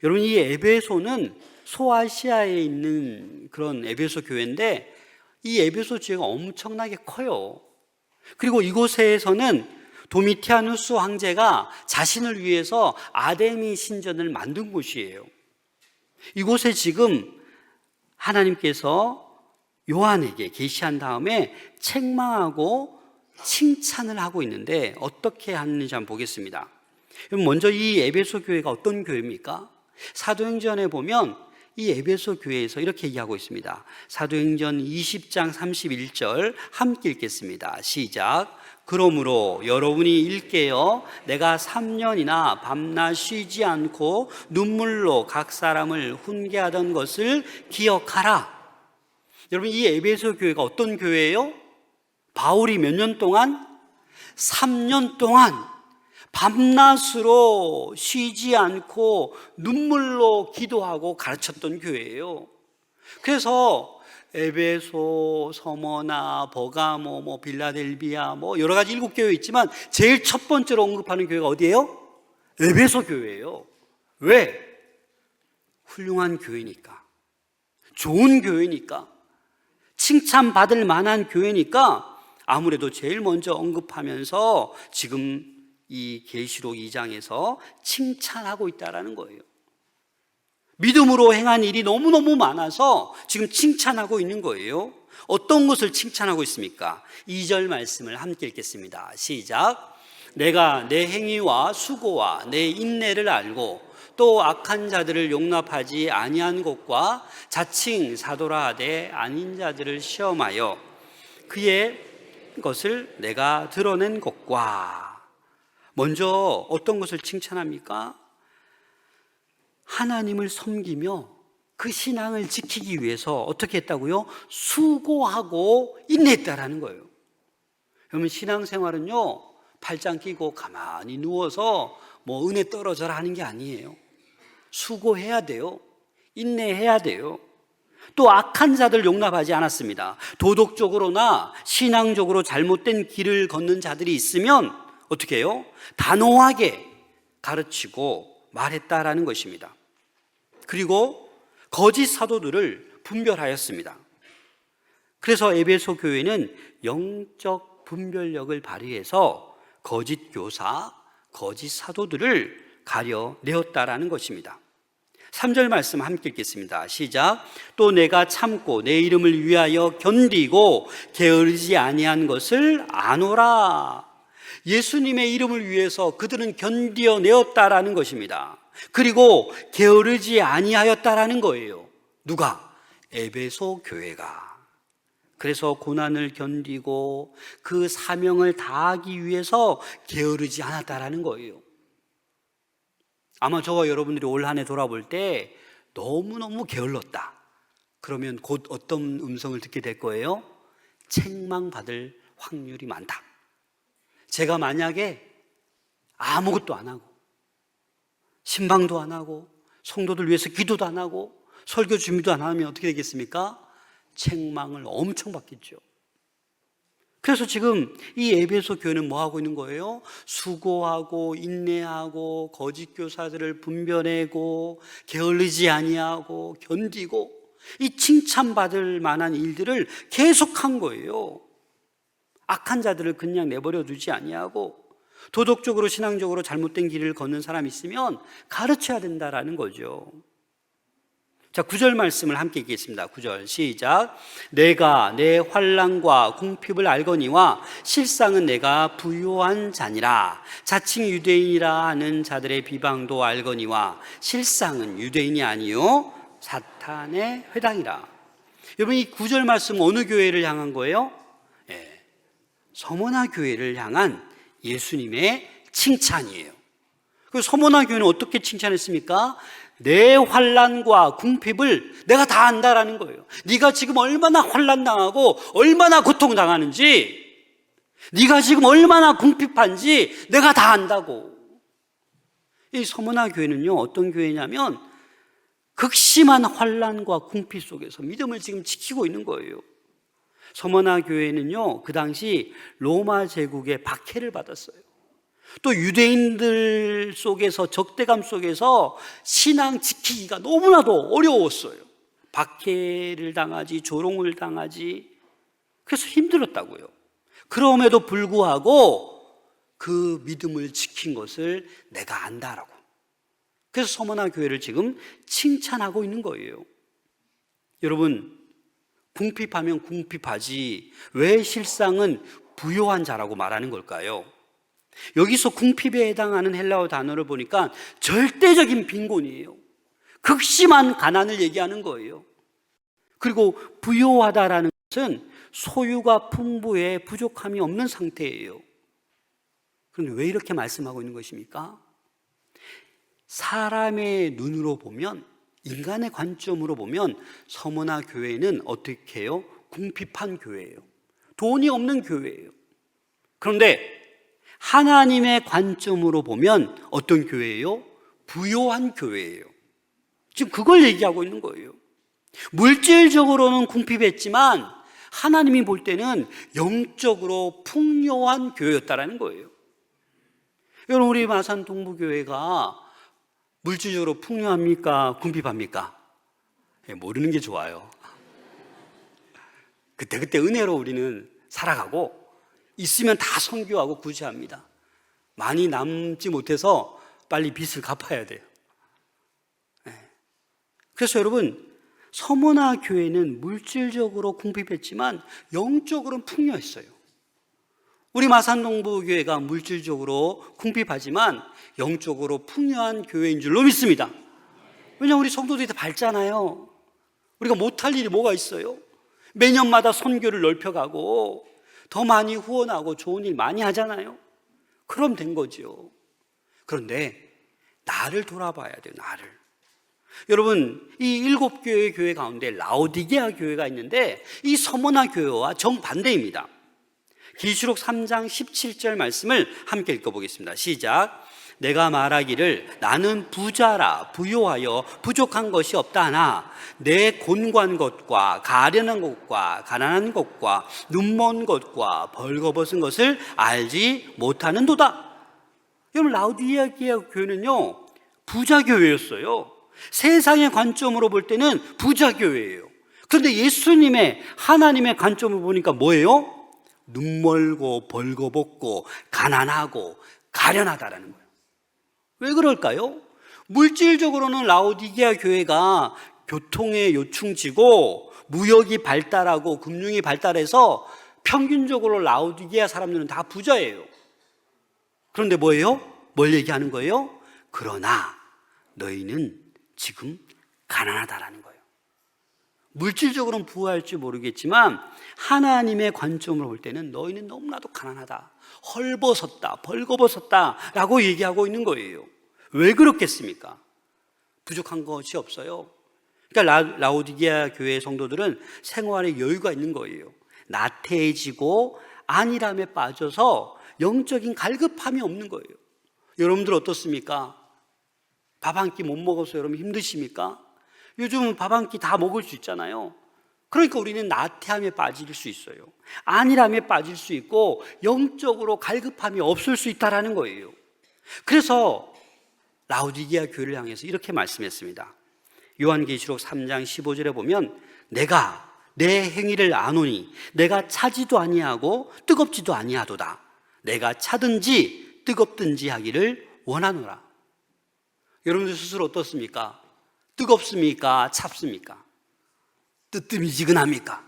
여러분, 이 에베소는 소아시아에 있는 그런 에베소 교회인데 이 에베소 교회가 엄청나게 커요. 그리고 이곳에서는 도미티아누스 황제가 자신을 위해서 아데미 신전을 만든 곳이에요. 이곳에 지금 하나님께서 요한에게 계시한 다음에 책망하고 칭찬을 하고 있는데 어떻게 하는지 한번 보겠습니다. 먼저 이 에베소 교회가 어떤 교회입니까? 사도행전에 보면 이 에베소 교회에서 이렇게 얘기하고 있습니다. 사도행전 20장 31절 함께 읽겠습니다. 시작. 그러므로 여러분이 일깨어 내가 3년이나 밤낮 쉬지 않고 눈물로 각 사람을 훈계하던 것을 기억하라. 여러분, 이 에베소 교회가 어떤 교회예요? 바울이 몇 년 동안? 3년 동안 밤낮으로 쉬지 않고 눈물로 기도하고 가르쳤던 교회예요. 그래서 에베소, 서머나, 버가모, 빌라델비아 여러 가지 7교회 있지만 제일 첫 번째로 언급하는 교회가 어디예요? 에베소 교회예요. 왜? 훌륭한 교회니까, 좋은 교회니까, 칭찬받을 만한 교회니까 아무래도 제일 먼저 언급하면서 지금 이 계시록 2장에서 칭찬하고 있다라는 거예요. 믿음으로 행한 일이 너무너무 많아서 지금 칭찬하고 있는 거예요. 어떤 것을 칭찬하고 있습니까? 2절 말씀을 함께 읽겠습니다. 시작. 내가 내 행위와 수고와 내 인내를 알고 또 악한 자들을 용납하지 아니한 것과 자칭 사도라 하되 아닌 자들을 시험하여 그의 것을 내가 드러낸 것과. 먼저 어떤 것을 칭찬합니까? 하나님을 섬기며 그 신앙을 지키기 위해서 어떻게 했다고요? 수고하고 인내했다라는 거예요. 그러면 신앙생활은요, 팔짱 끼고 가만히 누워서 은혜 떨어져라 하는 게 아니에요. 수고해야 돼요. 인내해야 돼요. 또 악한 자들 용납하지 않았습니다. 도덕적으로나 신앙적으로 잘못된 길을 걷는 자들이 있으면 어떻게 해요? 단호하게 가르치고 말했다라는 것입니다. 그리고 거짓 사도들을 분별하였습니다. 그래서 에베소 교회는 영적 분별력을 발휘해서 거짓 교사, 거짓 사도들을 가려내었다라는 것입니다. 3절 말씀 함께 읽겠습니다. 시작. 또 내가 참고 내 이름을 위하여 견디고 게으르지 아니한 것을 아노라. 예수님의 이름을 위해서 그들은 견디어내었다라는 것입니다. 그리고 게으르지 아니하였다라는 거예요. 누가? 에베소 교회가. 그래서 고난을 견디고 그 사명을 다하기 위해서 게으르지 않았다라는 거예요. 아마 저와 여러분들이 올 한 해 돌아볼 때 너무너무 게을렀다, 그러면 곧 어떤 음성을 듣게 될 거예요? 책망받을 확률이 많다. 제가 만약에 아무것도 안 하고 신방도 안 하고 성도들 위해서 기도도 안 하고 설교 준비도 안 하면 어떻게 되겠습니까? 책망을 엄청 받겠죠. 그래서 지금 이 에베소 교회는 뭐 하고 있는 거예요? 수고하고 인내하고 거짓 교사들을 분별하고 게을르지 아니하고 견디고 이 칭찬받을 만한 일들을 계속한 거예요. 악한 자들을 그냥 내버려 두지 아니하고 도덕적으로 신앙적으로 잘못된 길을 걷는 사람이 있으면 가르쳐야 된다라는 거죠. 자, 9절 말씀을 함께 읽겠습니다. 9절 시작. 내가 내 환난과 궁핍을 알거니와 실상은 내가 부요한 자니라. 자칭 유대인이라 하는 자들의 비방도 알거니와 실상은 유대인이 아니요 사탄의 회당이라. 여러분, 이 9절 말씀 어느 교회를 향한 거예요? 서머나 교회를 향한 예수님의 칭찬이에요. 그 서머나 교회는 어떻게 칭찬했습니까? 내 환난과 궁핍을 내가 다 안다라는 거예요. 네가 지금 얼마나 환난당하고 얼마나 고통당하는지, 네가 지금 얼마나 궁핍한지 내가 다 안다고. 이 서머나 교회는요, 어떤 교회냐면 극심한 환난과 궁핍 속에서 믿음을 지금 지키고 있는 거예요. 서머나 교회는요, 그 당시 로마 제국의 박해를 받았어요. 또 유대인들 속에서, 적대감 속에서 신앙 지키기가 너무나도 어려웠어요. 박해를 당하지, 조롱을 당하지, 그래서 힘들었다고요. 그럼에도 불구하고 그 믿음을 지킨 것을 내가 안다라고. 그래서 서머나 교회를 지금 칭찬하고 있는 거예요. 여러분, 궁핍하면 궁핍하지 왜 실상은 부요한 자라고 말하는 걸까요? 여기서 궁핍에 해당하는 헬라어 단어를 보니까 절대적인 빈곤이에요. 극심한 가난을 얘기하는 거예요. 그리고 부요하다라는 것은 소유가 풍부해 부족함이 없는 상태예요. 그런데 왜 이렇게 말씀하고 있는 것입니까? 사람의 눈으로 보면, 인간의 관점으로 보면 서머나 교회는 어떻게 해요? 궁핍한 교회예요. 돈이 없는 교회예요. 그런데 하나님의 관점으로 보면 어떤 교회예요? 부요한 교회예요. 지금 그걸 얘기하고 있는 거예요. 물질적으로는 궁핍했지만 하나님이 볼 때는 영적으로 풍요한 교회였다라는 거예요. 여러분, 우리 마산 동부교회가 물질적으로 풍요합니까? 궁핍합니까? 모르는 게 좋아요. 그때그때 은혜로 우리는 살아가고 있으면 다 선교하고 구제합니다. 많이 남지 못해서 빨리 빚을 갚아야 돼요. 그래서 여러분, 서머나 교회는 물질적으로 궁핍했지만 영적으로는 풍요했어요. 우리 마산동부교회가 물질적으로 궁핍하지만 영적으로 풍요한 교회인 줄로 믿습니다. 왜냐하면 우리 성도들이 다 밝잖아요. 우리가 못할 일이 뭐가 있어요? 매년마다 선교를 넓혀가고 더 많이 후원하고 좋은 일 많이 하잖아요. 그럼 된 거죠. 그런데 나를 돌아봐야 돼요. 나를. 여러분, 이 7교회 교회 가운데 라오디게아 교회가 있는데 이 서머나 교회와 정반대입니다. 계시록 3장 17절 말씀을 함께 읽어보겠습니다. 시작. 내가 말하기를 나는 부자라 부요하여 부족한 것이 없다 하나 내 곤고한 것과 가련한 것과 가난한 것과 눈먼 것과 벌거벗은 것을 알지 못하는도다. 여러분, 라오디게아 교회는요 부자 교회였어요. 세상의 관점으로 볼 때는 부자 교회예요. 그런데 예수님의, 하나님의 관점을 보니까 뭐예요? 눈멀고 벌거벗고 가난하고 가련하다라는 거예요. 왜 그럴까요? 물질적으로는 라오디게아 교회가 교통의 요충지고 무역이 발달하고 금융이 발달해서 평균적으로 라오디게아 사람들은 다 부자예요. 그런데 뭐예요? 뭘 얘기하는 거예요? 그러나 너희는 지금 가난하다라는 거예요. 물질적으로는 부유할지 모르겠지만 하나님의 관점으로 볼 때는 너희는 너무나도 가난하다, 헐벗었다, 벌거벗었다 라고 얘기하고 있는 거예요. 왜 그렇겠습니까? 부족한 것이 없어요. 그러니까 라오디게아 교회 성도들은 생활에 여유가 있는 거예요. 나태해지고 안일함에 빠져서 영적인 갈급함이 없는 거예요. 여러분들 어떻습니까? 밥 한 끼 못 먹어서 여러분 힘드십니까? 요즘은 밥 한 끼 다 먹을 수 있잖아요. 그러니까 우리는 나태함에 빠질 수 있어요. 안일함에 빠질 수 있고 영적으로 갈급함이 없을 수 있다는 거예요. 그래서 라오디게아 교회를 향해서 이렇게 말씀했습니다. 요한계시록 3장 15절에 보면 내가 내 행위를 아노니 내가 차지도 아니하고 뜨겁지도 아니하도다. 내가 차든지 뜨겁든지 하기를 원하노라. 여러분들 스스로 어떻습니까? 뜨겁습니까? 찹습니까? 뜨뜻미지근합니까?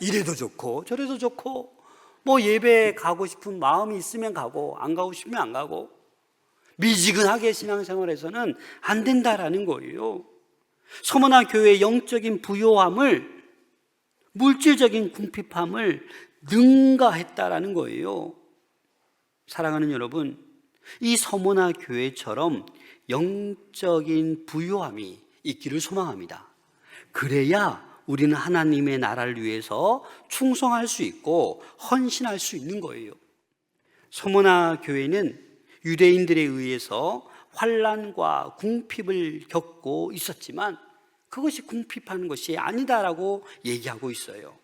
이래도 좋고 저래도 좋고 뭐 예배 가고 싶은 마음이 있으면 가고 안 가고 싶으면 안 가고 미지근하게 신앙생활에서는 안 된다라는 거예요. 서머나 교회의 영적인 부요함을, 물질적인 궁핍함을 능가했다라는 거예요. 사랑하는 여러분, 이 서머나 교회처럼 영적인 부요함이 있기를 소망합니다. 그래야 우리는 하나님의 나라를 위해서 충성할 수 있고 헌신할 수 있는 거예요. 서머나 교회는 유대인들에 의해서 환난과 궁핍을 겪고 있었지만 그것이 궁핍한 것이 아니다라고 얘기하고 있어요.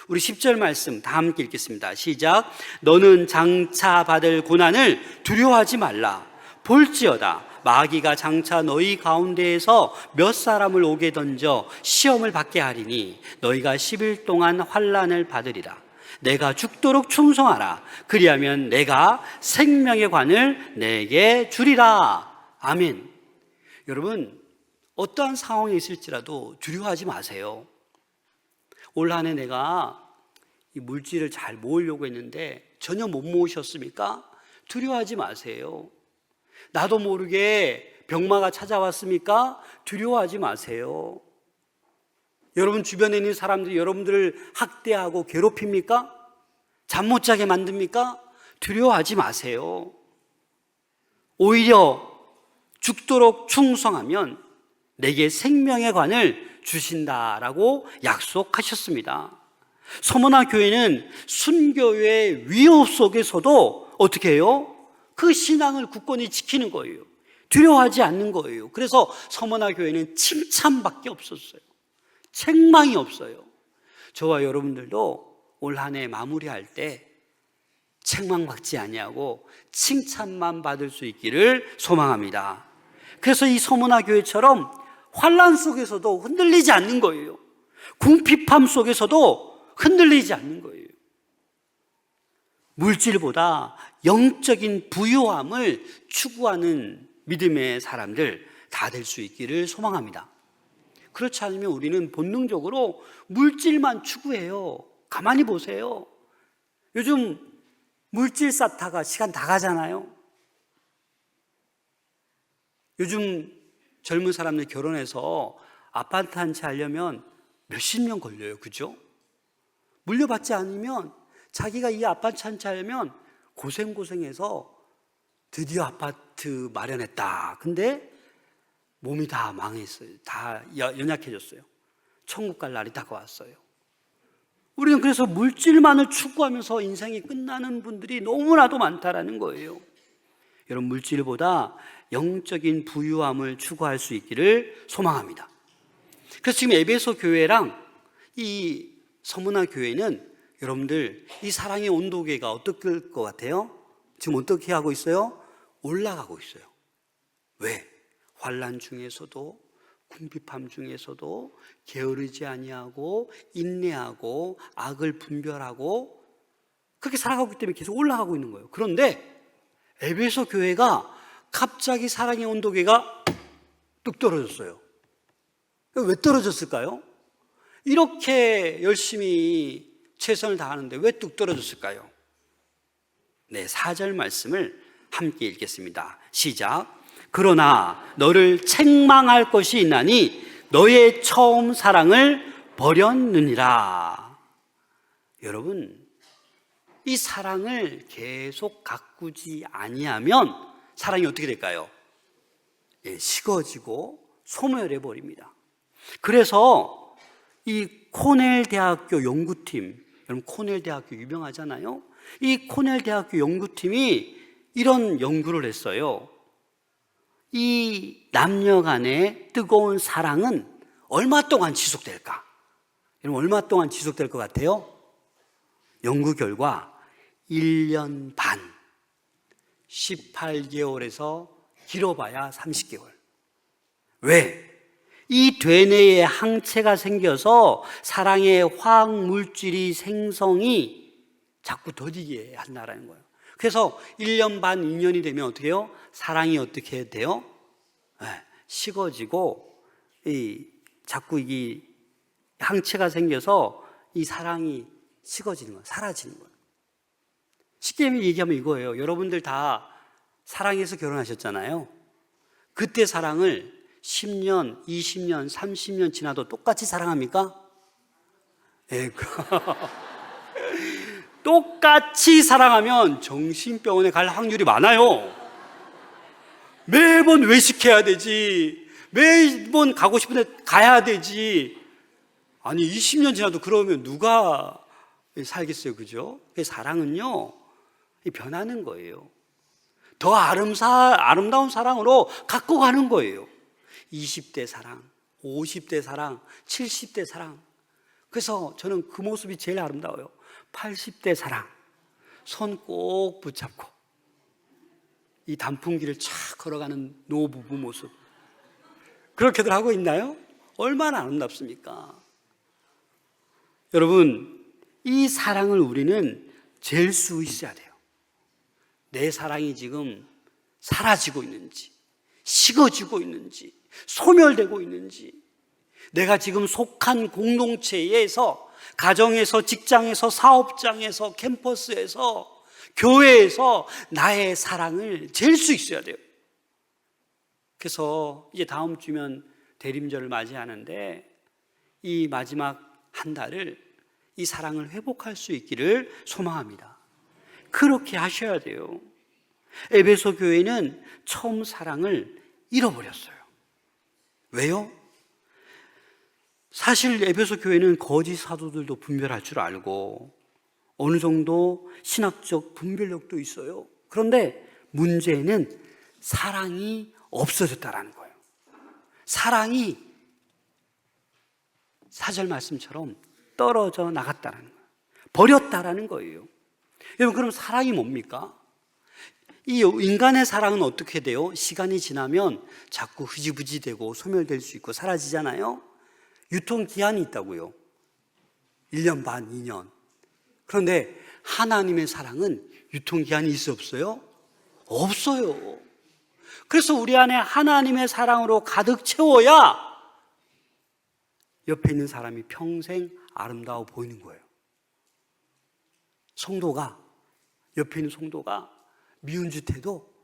우리 10절 말씀 다 함께 읽겠습니다. 시작. 너는 장차 받을 고난을 두려워하지 말라. 볼지어다 마귀가 장차 너희 가운데에서 몇 사람을 오게 던져 시험을 받게 하리니 너희가 10일 동안 환난을 받으리라. 내가 죽도록 충성하라. 그리하면 내가 생명의 관을 내게 주리라. 아멘. 여러분, 어떠한 상황에 있을지라도 두려워하지 마세요. 올 한 해 내가 이 물질을 잘 모으려고 했는데 전혀 못 모으셨습니까? 두려워하지 마세요. 나도 모르게 병마가 찾아왔습니까? 두려워하지 마세요. 여러분 주변에 있는 사람들이 여러분들을 학대하고 괴롭힙니까? 잠 못 자게 만듭니까? 두려워하지 마세요. 오히려 죽도록 충성하면 내게 생명의 관을 주신다라고 약속하셨습니다. 서머나 교회는 순교의 위협 속에서도 어떻게 해요? 그 신앙을 굳건히 지키는 거예요. 두려워하지 않는 거예요. 그래서 서머나 교회는 칭찬밖에 없었어요. 책망이 없어요. 저와 여러분들도 올 한 해 마무리할 때 책망받지 아니하고 칭찬만 받을 수 있기를 소망합니다. 그래서 이 서머나 교회처럼 환난 속에서도 흔들리지 않는 거예요. 궁핍함 속에서도 흔들리지 않는 거예요. 물질보다 영적인 부유함을 추구하는 믿음의 사람들 다 될 수 있기를 소망합니다. 그렇지 않으면 우리는 본능적으로 물질만 추구해요. 가만히 보세요. 요즘 물질 쌓다가 시간 다 가잖아요. 요즘 젊은 사람들 결혼해서 아파트 한 채 하려면 몇십 년 걸려요. 그죠? 물려받지 않으면 자기가 이 아파트 한 채 하려면 고생해서 드디어 아파트 마련했다. 근데 몸이 다 망했어요. 다 연약해졌어요. 천국 갈 날이 다가왔어요. 우리는 그래서 물질만을 추구하면서 인생이 끝나는 분들이 너무나도 많다라는 거예요. 여러분, 물질보다 영적인 부유함을 추구할 수 있기를 소망합니다. 그래서 지금 에베소 교회랑 이 서문화 교회는 여러분들 이 사랑의 온도계가 어떨 것 같아요? 지금 어떻게 하고 있어요? 올라가고 있어요. 왜? 환난 중에서도 궁핍함 중에서도 게으르지 아니하고 인내하고 악을 분별하고 그렇게 살아가고 있기 때문에 계속 올라가고 있는 거예요. 그런데 에베소 교회가 갑자기 사랑의 온도계가 뚝 떨어졌어요. 왜 떨어졌을까요? 이렇게 열심히 최선을 다하는데 왜 뚝 떨어졌을까요? 네, 4절 말씀을 함께 읽겠습니다. 시작. 그러나 너를 책망할 것이 있나니 너의 처음 사랑을 버렸느니라. 여러분, 이 사랑을 계속 가꾸지 아니하면 사랑이 어떻게 될까요? 식어지고 소멸해 버립니다. 그래서 이 코넬 대학교 연구팀, 여러분 코넬 대학교 유명하잖아요. 이 코넬 대학교 연구팀이 이런 연구를 했어요. 이 남녀 간의 뜨거운 사랑은 얼마 동안 지속될까? 여러분 얼마 동안 지속될 것 같아요? 연구 결과 1년 반, 18개월에서 길어봐야 30개월. 왜? 이 되뇌에 항체가 생겨서 사랑의 화학물질이 생성이 자꾸 더디게 한다는 거예요. 그래서 1년 반, 2년이 되면 어떻게 해요? 사랑이 어떻게 돼요? 식어지고 자꾸 이 항체가 생겨서 이 사랑이 식어지는 거예요. 사라지는 거예요. 쉽게 얘기하면 이거예요. 여러분들 다 사랑해서 결혼하셨잖아요. 그때 사랑을 10년, 20년, 30년 지나도 똑같이 사랑합니까? 네. 똑같이 사랑하면 정신병원에 갈 확률이 많아요. 매번 외식해야 되지, 매번 가고 싶은데 가야 되지. 아니 20년 지나도 그러면 누가 살겠어요? 그죠? 사랑은요 변하는 거예요. 더 아름다운 사랑으로 갖고 가는 거예요. 20대 사랑, 50대 사랑, 70대 사랑. 그래서 저는 그 모습이 제일 아름다워요. 80대 사랑, 손 꼭 붙잡고 이 단풍길을 쫙 걸어가는 노부부 모습, 그렇게들 하고 있나요? 얼마나 아름답습니까? 여러분, 이 사랑을 우리는 잴 수 있어야 돼요. 내 사랑이 지금 사라지고 있는지, 식어지고 있는지, 소멸되고 있는지, 내가 지금 속한 공동체에서, 가정에서, 직장에서, 사업장에서, 캠퍼스에서, 교회에서 나의 사랑을 잴 수 있어야 돼요. 그래서 이제 다음 주면 대림절을 맞이하는데 이 마지막 한 달을 이 사랑을 회복할 수 있기를 소망합니다. 그렇게 하셔야 돼요. 에베소 교회는 처음 사랑을 잃어버렸어요. 왜요? 사실 에베소 교회는 거짓 사도들도 분별할 줄 알고 어느 정도 신학적 분별력도 있어요. 그런데 문제는 사랑이 없어졌다라는 거예요. 사랑이 4절 말씀처럼 떨어져 나갔다라는 거예요. 버렸다라는 거예요. 여러분, 그럼 사랑이 뭡니까? 이 인간의 사랑은 어떻게 돼요? 시간이 지나면 자꾸 흐지부지 되고 소멸될 수 있고 사라지잖아요. 유통기한이 있다고요. 1년 반, 2년. 그런데 하나님의 사랑은 유통기한이 있어 없어요? 없어요. 그래서 우리 안에 하나님의 사랑으로 가득 채워야 옆에 있는 사람이 평생 아름다워 보이는 거예요. 성도가, 옆에 있는 성도가 미운 짓 해도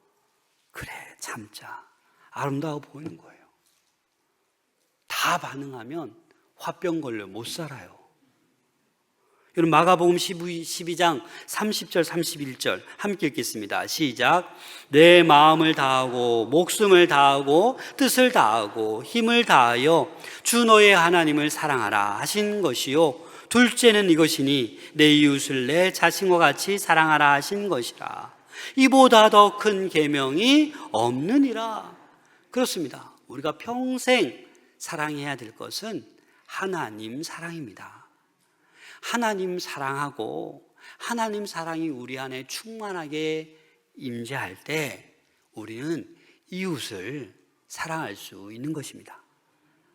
그래 참자, 아름다워 보이는 거예요. 다 반응하면 화병 걸려 못 살아요. 여러분, 마가복음 12장 30절 31절 함께 읽겠습니다. 시작. 내 마음을 다하고 목숨을 다하고 뜻을 다하고 힘을 다하여 주 너의 하나님을 사랑하라 하신 것이요, 둘째는 이것이니 내 이웃을 내 자신과 같이 사랑하라 하신 것이라. 이보다 더 큰 계명이 없느니라. 그렇습니다. 우리가 평생 사랑해야 될 것은 하나님 사랑입니다. 하나님 사랑하고 하나님 사랑이 우리 안에 충만하게 임재할 때 우리는 이웃을 사랑할 수 있는 것입니다.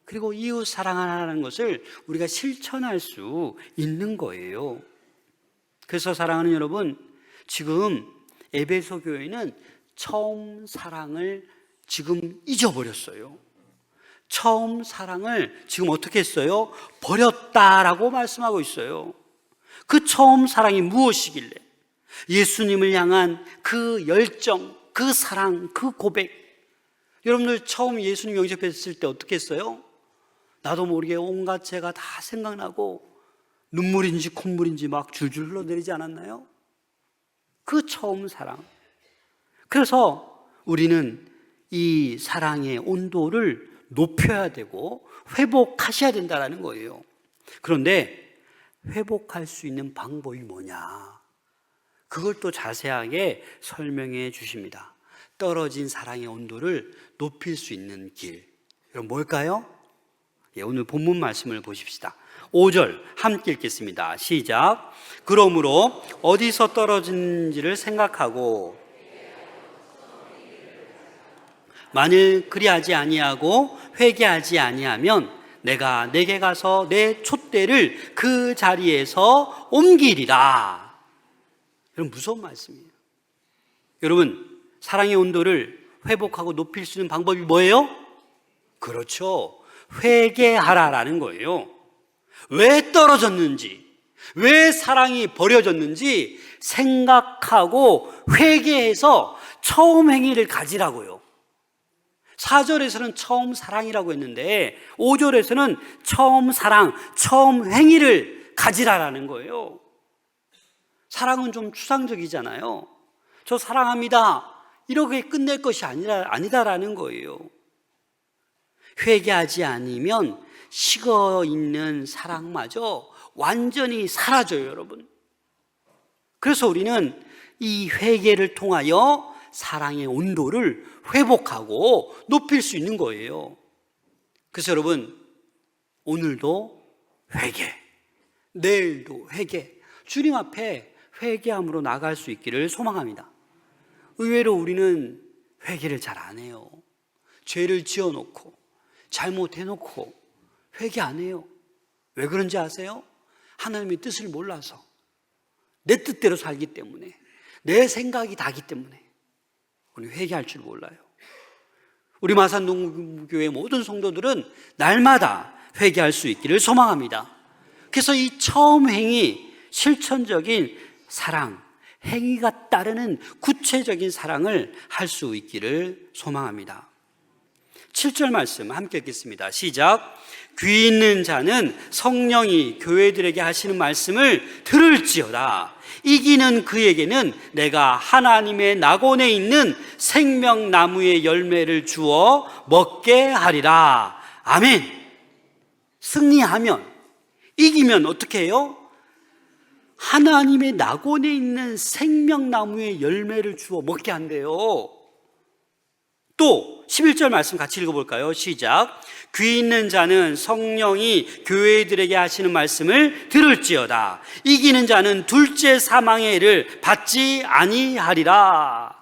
그리고 이웃 사랑하라는 것을 우리가 실천할 수 있는 거예요. 그래서 사랑하는 여러분, 지금 에베소 교회는 처음 사랑을 지금 잊어버렸어요. 처음 사랑을 지금 어떻게 했어요? 버렸다라고 말씀하고 있어요. 그 처음 사랑이 무엇이길래? 예수님을 향한 그 열정, 그 사랑, 그 고백. 여러분들 처음 예수님 영접했을 때 어떻게 했어요? 나도 모르게 온갖 죄가 다 생각나고 눈물인지 콧물인지 막 줄줄 흘러내리지 않았나요? 그 처음 사랑. 그래서 우리는 이 사랑의 온도를 높여야 되고 회복하셔야 된다는 거예요. 그런데 회복할 수 있는 방법이 뭐냐? 그걸 또 자세하게 설명해 주십니다. 떨어진 사랑의 온도를 높일 수 있는 길. 그럼 뭘까요? 오늘 본문 말씀을 보십시다. 5절 함께 읽겠습니다. 시작. 그러므로 어디서 떨어진지를 생각하고 만일 그리하지 아니하고 회개하지 아니하면 내가 내게 가서 내 촛대를 그 자리에서 옮기리라. 여러분, 무서운 말씀이에요. 여러분, 사랑의 온도를 회복하고 높일 수 있는 방법이 뭐예요? 그렇죠. 회개하라라는 거예요. 왜 떨어졌는지, 왜 사랑이 버려졌는지 생각하고 회개해서 처음 행위를 가지라고요. 4절에서는 처음 사랑이라고 했는데 5절에서는 처음 사랑, 처음 행위를 가지라라는 거예요. 사랑은 좀 추상적이잖아요. 저 사랑합니다, 이렇게 끝낼 것이 아니다라는 거예요. 회개하지 않으면 식어 있는 사랑마저 완전히 사라져요, 여러분. 그래서 우리는 이 회개를 통하여 사랑의 온도를 회복하고 높일 수 있는 거예요. 그래서 여러분, 오늘도 회개, 내일도 회개, 주님 앞에 회개함으로 나갈 수 있기를 소망합니다. 의외로 우리는 회개를 잘 안 해요. 죄를 지어놓고 잘못해놓고 회개 안 해요. 왜 그런지 아세요? 하나님의 뜻을 몰라서, 내 뜻대로 살기 때문에, 내 생각이 다기 때문에 우리 회개할 줄 몰라요. 우리 마산동교회 모든 성도들은 날마다 회개할 수 있기를 소망합니다. 그래서 이 처음 행위, 실천적인 사랑, 행위가 따르는 구체적인 사랑을 할 수 있기를 소망합니다. 7절 말씀 함께 읽겠습니다. 시작. 귀 있는 자는 성령이 교회들에게 하시는 말씀을 들을지어다. 이기는 그에게는 내가 하나님의 낙원에 있는 생명나무의 열매를 주어 먹게 하리라. 아멘. 승리하면, 이기면 어떻게 해요? 하나님의 낙원에 있는 생명나무의 열매를 주어 먹게 한대요. 또 11절 말씀 같이 읽어볼까요? 시작. 귀 있는 자는 성령이 교회들에게 하시는 말씀을 들을지어다. 이기는 자는 둘째 사망의 해를 받지 아니하리라.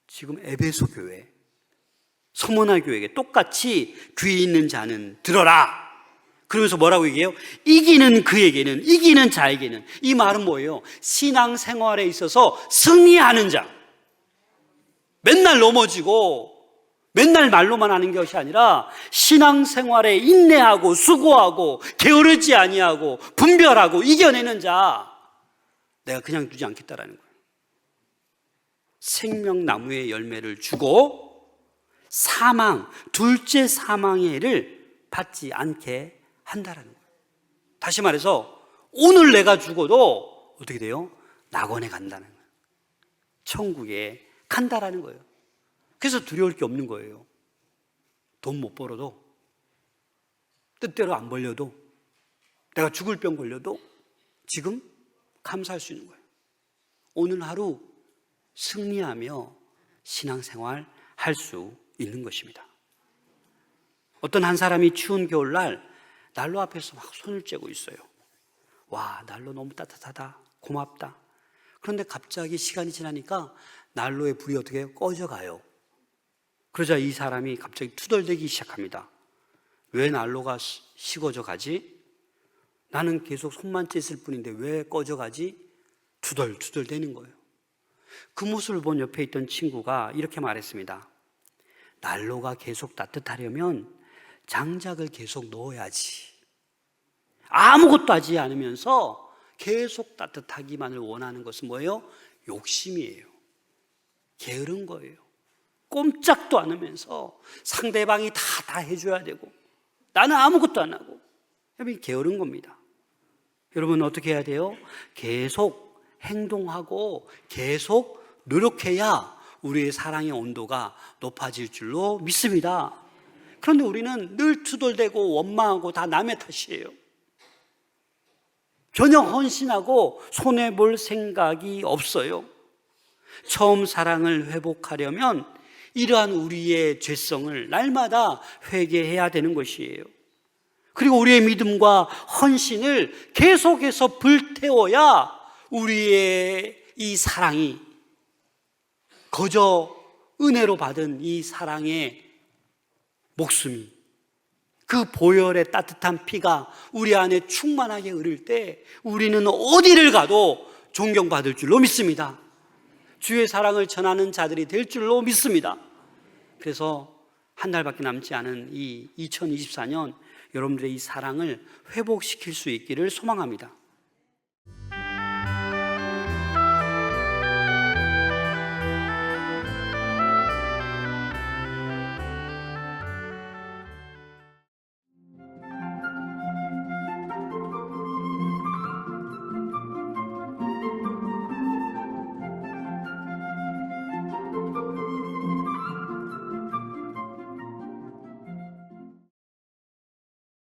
지금 에베소 교회, 서머나 교회에게 똑같이 귀 있는 자는 들어라. 그러면서 뭐라고 얘기해요? 이기는 그에게는, 이기는 자에게는. 이 말은 뭐예요? 신앙생활에 있어서 승리하는 자. 맨날 넘어지고 맨날 말로만 하는 것이 아니라 신앙생활에 인내하고 수고하고 게으르지 아니하고 분별하고 이겨내는 자, 내가 그냥 두지 않겠다라는 거예요. 생명나무의 열매를 주고 사망, 둘째 사망의 해를 받지 않게 한다라는 거예요. 다시 말해서 오늘 내가 죽어도 어떻게 돼요? 낙원에 간다는 거예요. 천국에 간다라는 거예요. 그래서 두려울 게 없는 거예요. 돈 못 벌어도, 뜻대로 안 벌려도, 내가 죽을 병 걸려도 지금 감사할 수 있는 거예요. 오늘 하루 승리하며 신앙생활 할 수 있는 것입니다. 어떤 한 사람이 추운 겨울날 난로 앞에서 막 손을 째고 있어요. 와, 난로 너무 따뜻하다, 고맙다. 그런데 갑자기 시간이 지나니까 난로의 불이 어떻게 꺼져가요. 그러자 이 사람이 갑자기 투덜대기 시작합니다. 왜 난로가 식어져 가지? 나는 계속 손만 쬐을 뿐인데 왜 꺼져가지? 투덜투덜대는 거예요. 그 모습을 본 옆에 있던 친구가 이렇게 말했습니다. 난로가 계속 따뜻하려면 장작을 계속 넣어야지. 아무것도 하지 않으면서 계속 따뜻하기만을 원하는 것은 뭐예요? 욕심이에요. 게으른 거예요. 꼼짝도 안 하면서 상대방이 다 해줘야 되고 나는 아무것도 안 하고, 여러분 게으른 겁니다. 여러분 어떻게 해야 돼요? 계속 행동하고 계속 노력해야 우리의 사랑의 온도가 높아질 줄로 믿습니다. 그런데 우리는 늘 투덜대고 원망하고 다 남의 탓이에요. 전혀 헌신하고 손해볼 생각이 없어요. 처음 사랑을 회복하려면 이러한 우리의 죄성을 날마다 회개해야 되는 것이에요. 그리고 우리의 믿음과 헌신을 계속해서 불태워야 우리의 이 사랑이, 거저 은혜로 받은 이 사랑의 목숨이, 그 보혈의 따뜻한 피가 우리 안에 충만하게 흐를 때 우리는 어디를 가도 존경받을 줄로 믿습니다. 주의 사랑을 전하는 자들이 될 줄로 믿습니다. 그래서 한 달밖에 남지 않은 이 2024년 여러분들의 이 사랑을 회복시킬 수 있기를 소망합니다.